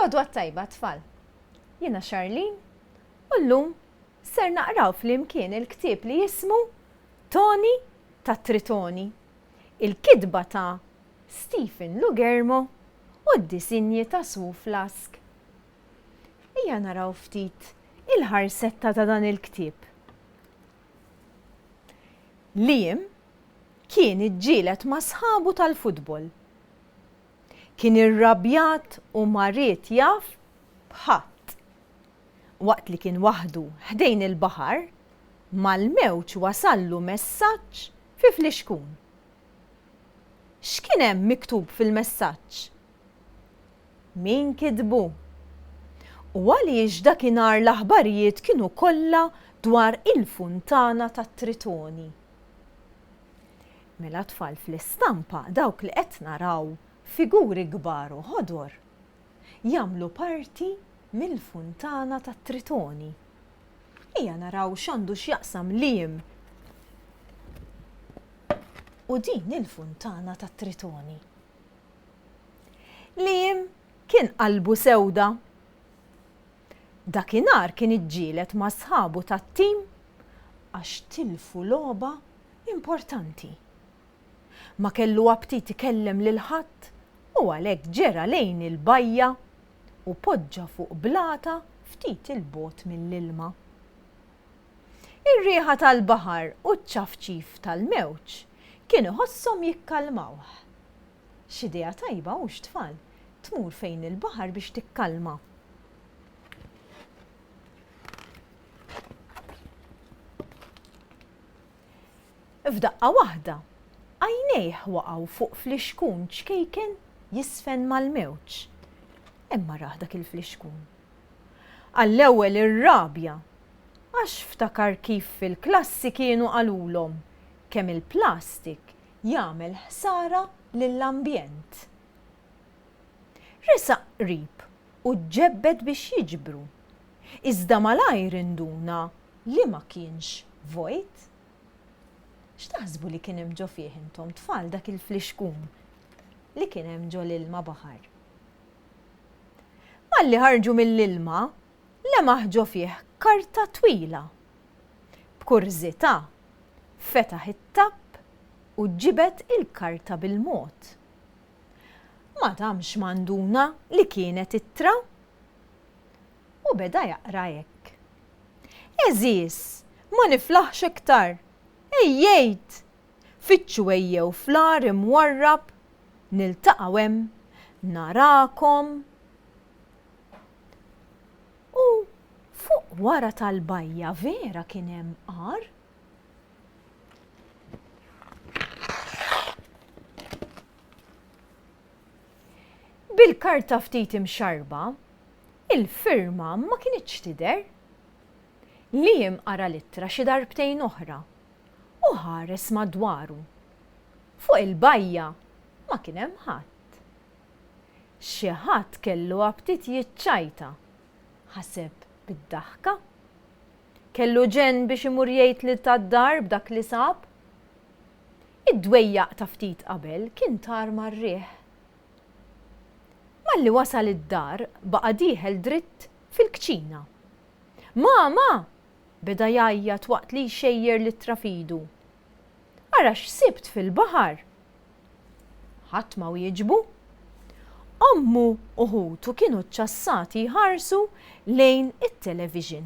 Lodwa tajba tfal. Jiena Charlene u llum ser naqraw flimkien il-ktieb li jismu Toni tat-Tritoni, il-kitba ta' Stephen Lugermo u d-disinji ta' Sue Flask. Ejja naraw ftit il-ħarsetta ta' dan il-ktieb. Liam kien iġġielet ma' sħabu tal-futbol. Kien irrabjat u marriet jaf bħadd. Waqt li kien waħdu ħdejn il-baħar, mal-mewġ wasallu messaġġ fi fliexkun. X'kien hemm miktub fil-messaġġ? Min kitbu? U għaliex dakinhar l-aħbarijiet kienu kollha dwar il-funtana tat-Tritoni. Mela tfal fl-istampa dawk li qed naraw figuri kbar u ħodor jagħmlu parti mill-funtana tat-Tritoni. Ejja naraw x'għandu x'jaqsam Liam u din il-funtana tat-Tritoni. Liam kien qalbu sewda. Dakinhar kien iġġielet ma' sħabu tat-tim għax tilfu logħba importanti. Ma kellu aptit ikellem lil ħadd u għalhekk ġera lejn il-bajja u poġġa fuq blata ftit il-bogħod mill-ilma. Ir-rieħa tal-baħar u ċ-ċafċif tal-mewġ kienu ħosshom jikkalmawh. X'idea tajba hux tfal tmur fejn il-baħar biex tikkalma. F'daqqa waħda għajnejh waqgħu fuq fliexkun ċkejken jisfen mal-mewġ. Imma rah dak il-fliexkun. Għall-ewwel ir-rabja għax ftakar kif fil-klassi kienu qalulhom kemm il-plastik jagħmel ħsara lill-ambjent. Resaq qrib u ġebbed biex jiġbru. Iżda malajr induna li ma kienx vojt. X'taħsbu li kien hemm ġo fih intom tfal dak il-fliexkun li kien hemm ġo l-ilma baħar? Malli ħarġu mill-ilma lemaħ ġo fih karta twila. B'kurżità fetaħ it-tapp u ġibet il-karta bil-mod. Ma damx manduna li kienet ittra u beda jaqra hekk. Eżis, ma niflaħx iktar. Ejjejt, fitxu ejjew flar imwarrab, niltaqgħu hemm, narakom. U fuq wara tal-bajja vera kien hemm qar? Bil-karta ftit imxarba, il-firma ma kienitx tidher. Liam qara littra xi darbtejn oħra u ħares madwaru. Fuq il-bajja ma kien hemm ħadd. Xi ħadd kellu aptit jiċċajta. Ħaseb bid-daħka. Kellu ġenn biex imur jgħid li tad-dar b'dak li sab. Id-dwejjaq ta' ftit qabel kien tar mar-riħ. Malli wasal id-dar baqa' dieħel dritt fil-kċina. Mama! Beda jgħajjat waqt li jxejjer littra fidu. Ara x'sibt fil-baħar? Ħadd ma wieġbu. Ommu u ħutu kienu ċċassati jħarsu lejn it-television.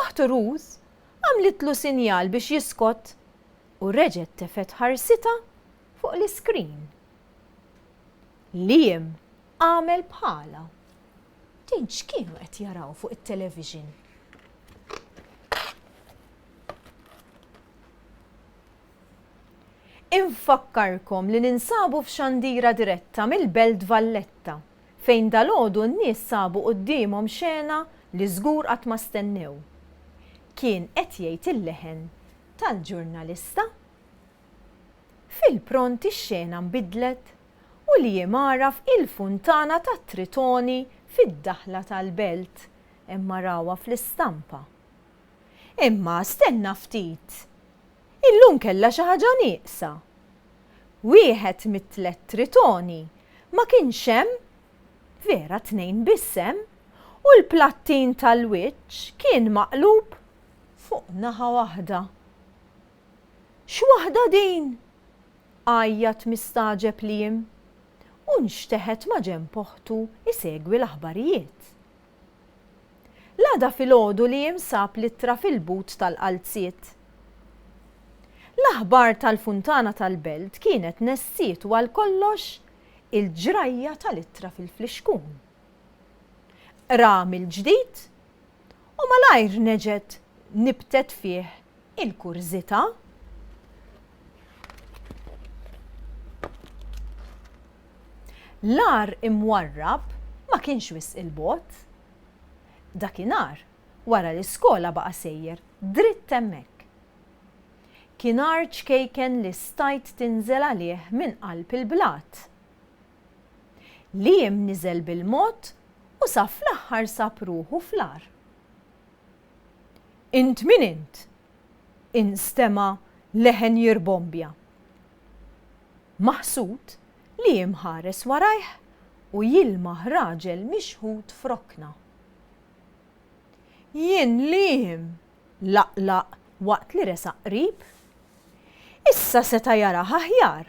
Oħtu Ruth għamlitlu sinjal biex jiskot u reġgħet tefet ħarsita fuq l-iskrin. Liam għamel bħala. Din x'kienu qed jaraw fuq it-television? Infakkarkom li ninsabu f'xandira diretta mill-Belt Valletta fejn dalgħodu n-nies sabu qudiemhom xena li żgur qatt ma stennew. Kien qed jgħid il-leħen tal-ġurnalista. Fil-pront ix-xena nbidlet u li jimaraf il-funtana tat-Tritoni fid-daħla tal-belt imma rawha fl-istampa. Imma stenna ftit. Illum kellha xi ħaġa nieqsa. Wieħed mit-tlet Tritoni ma kienx hemm vera 2 bissem u l-plattin tal-wiċċ kien maqlub fuq naħa waħda. X'waħda din? Għajjat mistaġeb Liam u nxteħet ma' ġenb oħtu isegwi l-aħbarijiet. L-għada filgħodu Liam sab littra fil-but tal-qalziet. L-aħbar tal-funtana tal-belt kienet nessietu għal kollox il-ġrajja tal-ittra fil-fliexkun. Ram il-ġdid u malajr neġet nibtet fih il-kurzita. L-ar imwarrab ma kienx wisq il-bot. Dakinhar wara l-iskola baqa' sejjer dritt hemmhekk. Kien ar ċkejken li stajt tinżel għalih minn qalb il-blat. Liam niżel bil-mod u sa fl-aħħar sab ruħu fl-ar. Int min int? Instema' leħen jirbombja. Maħsud Liam ħares warajh u jilmaħ raġel mixħud frokna. Jien Liam, laqlaq waqt li resaq qrib. Issa seta' jara aħjar.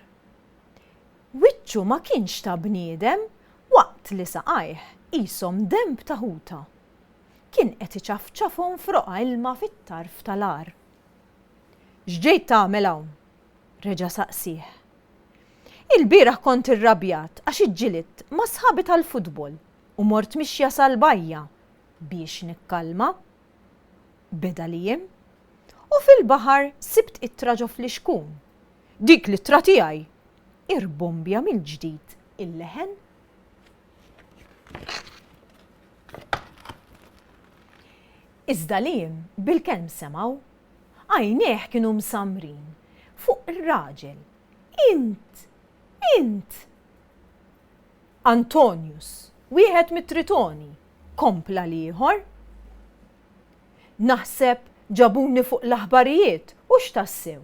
Wiċċu ma kienx ta' bniedem waqt li saqajh qishom demb ta' ħuta. Kien qed iċafċafhom froqa ilma fit-tarf tal-ar. X'ġejt tagħmel hawn? Reġa' saqsih. Il-bieraħ kont irrabjat għax iġġilidt ma' sħabi tal-futbol u mort mixja sal-bajja biex nikkalma. Beda Liam. U fil-baħar sibt ittra ġo fl-ixkun. Dik l-ittra tiegħi irbombja mill-ġdid il-leħen. Iżda Liam bil-kelm semgħu, għajnejh kienu msamrin fuq ir-raġel. Int! Antonius, wieħed mit-Tritoni, kompla l-ieħor. Naħseb ġabuni fuq l-aħbarijiet u x'tassew.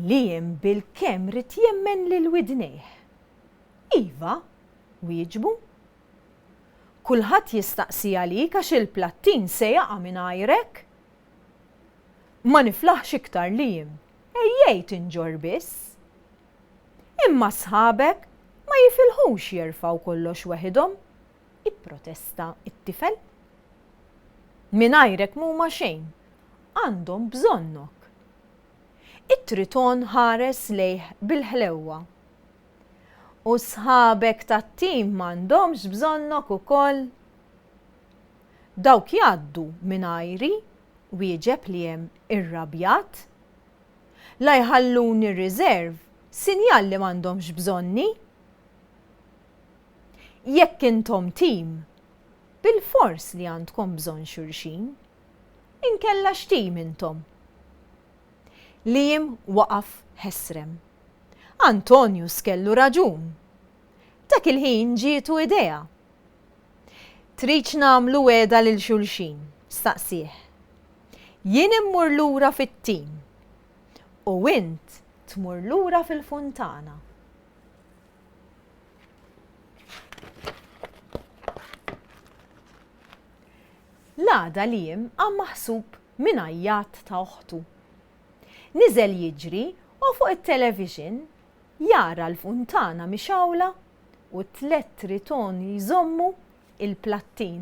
Liam bil-kemm rid jemmen lil widnejh. Iva, wieġbu. Kulħadd jistaqsi għalik għax il-plattin se jaqa' minn għajrek. Ma niflaħx iktar Liam, ejjej tinġor biss. Imma sħabek ma jifilħux jerfgħu kollox waħedhom, ipprotesta it-tifel. Mingħajrek m'huma xejn, għandhom bżonnok. It-Triton ħares lejh bil-ħlewwa. U sħabek tat-tim m'għandhomx bżonnok ukoll. Dawk jgħaddu mingħajri, wieġeb Liam irrabjat. La jħalluni r-riserv, sinjal li m'għandhomx bżonni. Jekk intom tim, bil-fors li għandkom bżonn xulxin, inkella x'tim intom. Liam waqaf ħesrem. Antonius kellu raġun. Dak il-ħin ġietu idea. Tridx nagħmlu weda lil xulxin, staqsih. Jien immur lura fit-tim u int tmur lura fil-funtana. L-għada Liam għam maħsub minn għajjat ta' oħtu. Niżel jiġri u fuq it-television jara l-funtana mixawla u 3 tritoni jżommu il-plattin.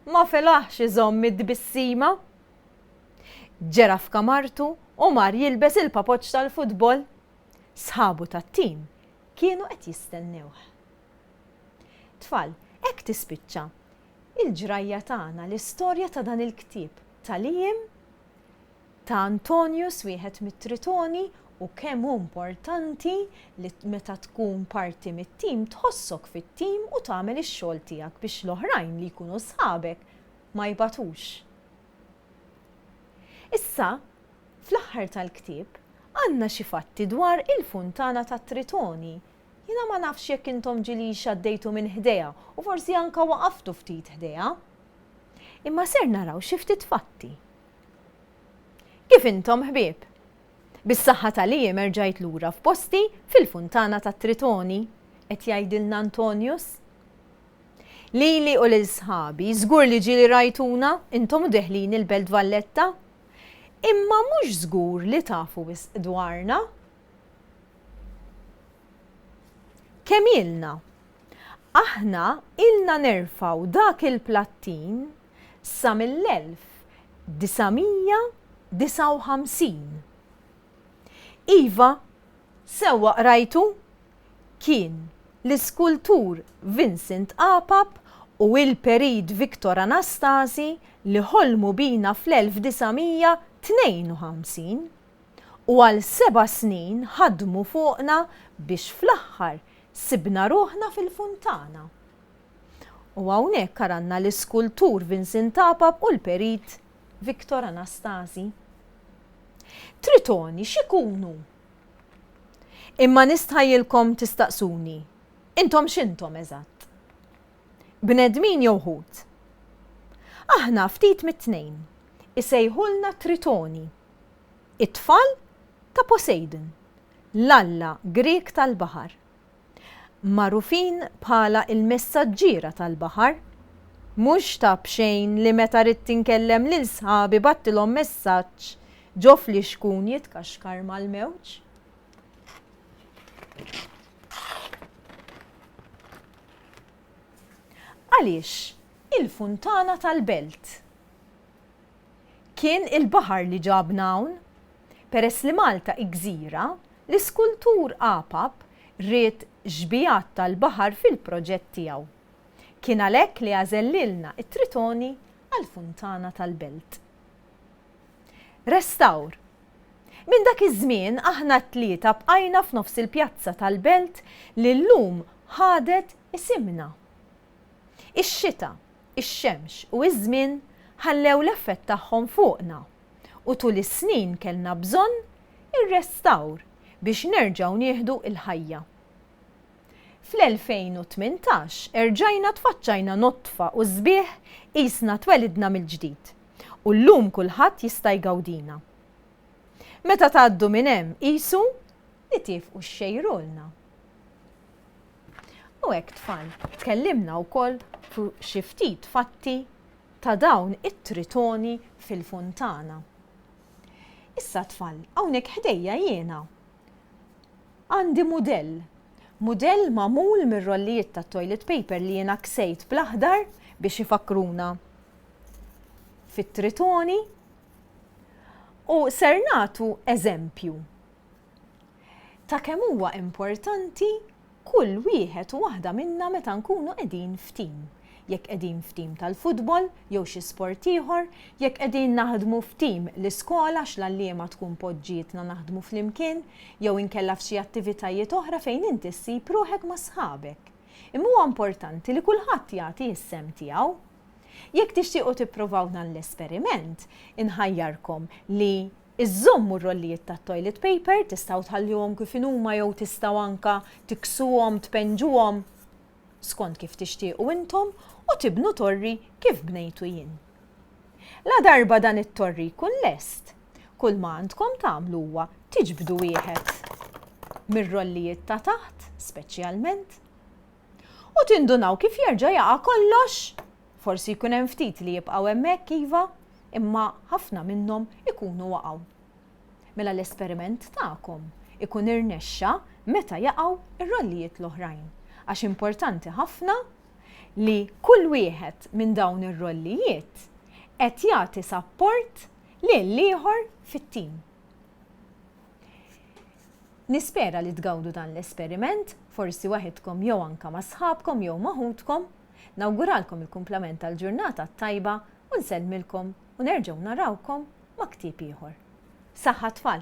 Ma felaħx iżomm id-bissima. Ġera f'kamartu u mar jilbes il-papoċ tal-futbol. Sħabu tat-tim kienu qed jistennewh. Tfal, hekk tispiċċa il-ġrajja tagħna l-istorja ta' dan il-ktieb ta' Liam, ta' Antonius wieħed mit-Tritoni u kemm hu importanti li meta tkun parti mit-tim tħossok fit-tim u tagħmel ix-xogħol tiegħek biex l-oħrajn li jkunu sħabek ma jbatux. Issa, fl-aħħar tal-ktieb għandna xi fatti dwar il-funtana tat-Tritoni. Jiena ma nafx jekk intom ġilix għaddejtu minn ħdejha u forsi anke waqaftu ftit ħdejha. Imma ser naraw xi ftit fatti. Kif intom ħbieb? Bis-saħħa ta' Liam erġajt lura f'posti fil-funtana tat-Tritoni. qed jgħidilna Antonius. Lili u l-sħabi, żgur li ġieli rajtuna, intom deħlin il-Belt Valletta, imma mhux żgur li tafu dwarna. Kemm ilna? Aħna ilna nerfaw dak il-plattin sa mill-1959. Iva, sewwa rajtu? Kien l-iskultur Vincent Apap u il-perid Victor Anastasi li ħolmu bina fl-1952 u għal 7 snin ħadmu fuqna biex fl-aħħar sibna ruħna fil-Funtana. U hawnhekk aranna l-iskultur Vincent Apap u l-perid Victor Anastasi. Tritoni x'ikunu? Imma nistħajilkom tistaqsuni, intom x'intom eżatt? Bnedmin jew ħut? Aħna ftit mit-tnejn, isejħulna Tritoni, it-tfal ta' Poseidon, l-alla Grek tal-baħar. Magħrufin bħala il-messaġġiera tal-baħar, mhux ta' bxejn li meta rid tinkellem lil sħabi battilhom messaġġ ġof li xkun jitkaxkar mal-mewġ. Għaliex il-Funtana tal-Belt? Kien il-baħar li ġabna hawn? Peress li Malta gżira, l-iskultur Apap ried ġbijat tal-baħar fil-proġett tiegħu. Kien għalhekk li għażellilna it-Tritoni għall-Funtana tal-Belt. Restawr. Minn dak iż-żmien aħna t-tlieta bqajna f'nofs il-pjazza tal-Belt li llum ħadet isimna. Ix-xita, ix-xemx u iż-żmien ħallew l-effett tagħhom fuqna u tul is-snin kellna bżonn ir-restawr biex nerġgħu nieħdu l-ħajja. Fl-2018 erġajna tfaċċajna notfa u sbieħ qisna twelidna mill-ġdid u llum kulħadd jista' jgawdina. Meta tgħaddu minn hemm qisu li tifqu xxejrulna. U hekk tfal, tkellimna wkoll fuq xi ftit fatti ta' dawn it-Tritoni fil-Funtana. Issa tfal, hawnhekk ħdejja jiena. Għandi mudell magħmul mir-rollijiet ta' toilet paper li jiena ksejt bl-aħdar biex ifakruna fit-Tritoni u ser nagħtu eżempju ta' kemm huwa importanti kull wieħed u waħda minna meta nkunu qegħdin f'tim. Jekk qegħdin f'tim tal-futbol jew xi sport ieħor, jekk qegħdin naħdmu f'tim l-iskola x'l-għalliema tkun poġġietna naħdmu flimkien, jew inkella f'xi attivitajiet oħra fejn inti ssib ruħek ma' sħabek. Imma huwa importanti li kulħadd jagħti s-sem tiegħu. Jekk tixtiequ tippruvaw dan l-esperiment, inħajjarkom li iżommu r-rollijiet tat-toilet paper tistgħu tħallihom kif huma jew tistgħu anke tiksuhom, tpenġuhom skont kif tixtiequ intom u tibnu torri kif bnejtu jien. La darba dan it-torri jkun lest, kull ma għandkom tagħmlu huwa tiġbdu wieħed mir-rollijiet ta' taħt speċjalment u tindunaw kif jerġa' jaqa' kollox. Forsi jkun hemm ftit li jibqgħu hemmhekk iva, imma ħafna minnhom ikunu waqgħu. Mela l-esperiment tagħkom ikun irnexxa meta jaqgħu ir-rollijiet l-oħrajn. Għax importanti ħafna li kull wieħed minn dawn ir-rollijiet qed jagħti sapport lil ieħor fit-tim. Nispera li tgawdu dan l-esperiment, forsi waħedkom jew anke ma' sħabkom jew ma' ħudkom. Nawguralkom il-kumplament tal-ġurnata tajba u nsellmilkom u nerġgħu narawkom ma' ktieb ieħor. Saħħa tfal!